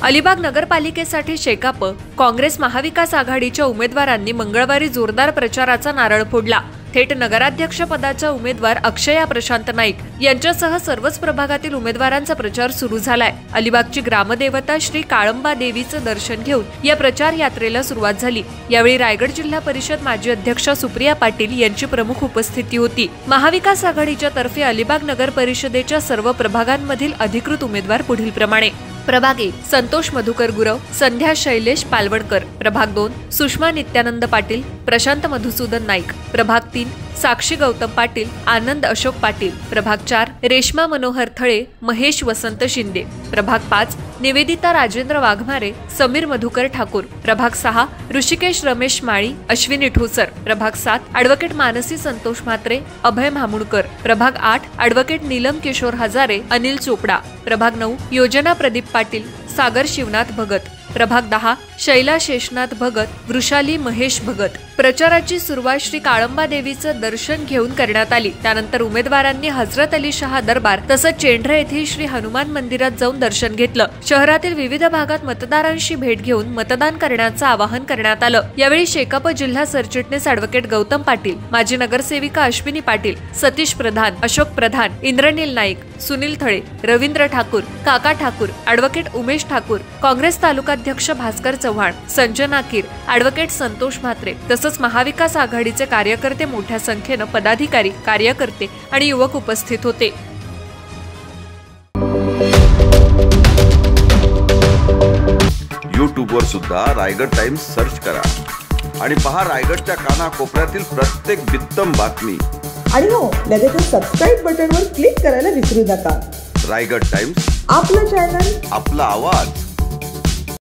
अलिबाग नगरपालिकेसाठी शेकाप, काँग्रेस महाविकास आघाडीच्या उमेदवारांनी मंगळवारी जोरदार प्रचाराचा नारळ फोडला। थेट नगराध्यक्ष पदाच्या उमेदवार अक्षया प्रशांत नाईक यांच्यासह सर्वच प्रभागातील उमेदवारांचा प्रचार सुरू झालाय। अलिबागची ग्रामदेवता श्री काळंबा देवीचं दर्शन घेऊन या प्रचार यात्रेला सुरुवात झाली। यावेळी रायगड जिल्हा परिषद माजी अध्यक्षा सुप्रिया पाटील यांची प्रमुख उपस्थिती होती। महाविकास आघाडीच्या तर्फे अलिबाग नगर परिषदेच्या सर्व प्रभागांमधील अधिकृत उमेदवार पुढील प्रमाणे: प्रभाग 1 संतोष मधुकर गुरव, संध्या शैलेश पालवणकर। प्रभाग 2 सुषमा नित्यानंद पाटील, प्रशांत मधुसूदन नाईक। प्रभाग 3 साक्षी गौतम पाटील, आनंद अशोक पाटील। प्रभाग 4 रेश्मा मनोहर थळे, महेश वसंत शिंदे। प्रभाग 5 निवेदिता राजेंद्र वाघमारे, समीर मधुकर ठाकूर। प्रभाग 6 ऋषिकेश रमेश माळी, अश्विनी ठोसर। प्रभाग 7 ॲडव्होकेट मानसी संतोष म्हात्रे, अभय म्हामुणकर। प्रभाग 8 ॲडव्होकेट नीलम किशोर हजारे, अनिल चोपडा। प्रभाग 9 योजना प्रदीप पाटील, सागर शिवनाथ भगत। प्रभाग 10 शैला शेषनाथ भगत, वृषाली महेश भगत। प्रचाराची सुरुवात श्री काळंबा देवीचं दर्शन घेऊन करण्यात आली। त्यानंतर उमेदवारांनी हजरत अली शाह दरबार तसंच चेंढरे येथील श्री हनुमान मंदिरात जाऊन दर्शन घेतलं। शहरातील विविध भागात मतदारांशी भेट घेऊन मतदान करण्याचं आवाहन करण्यात आलं। यावेळी शेकाप जिल्हा सरचिटणीस ॲडव्होकेट गौतम पाटील, माजी नगरसेविका अश्विनी पाटील, सतीश प्रधान, अशोक प्रधान, इंद्रनील नाईक, सुनील थळे, रवींद्र ठाकूर, काका ठाकूर, ॲडव्होकेट उमेश ठाकूर, काँग्रेस तालुकाध्यक्ष भास्कर चव्हाण, संजना कीर, ॲडव्होकेट संतोष म्हात्रे तसंच महाविकास आघाडीचे कार्यकर्ते मोठ्या संख्येनं पदाधिकारी, कार्यकर्ते आणि युवक उपस्थित होते। यूट्यूबवर सुद्धा रायगड टाइम्स सर्च करा आणि पहा रायगडच्या कानाकोपऱ्यातील प्रत्येक बित्तम बातमी। आणि हो, लगेच सबस्क्राइब बटनवर क्लिक करायला विसरू नका। रायगड टाइम्स, आपलं चॅनल, आपला आवाज।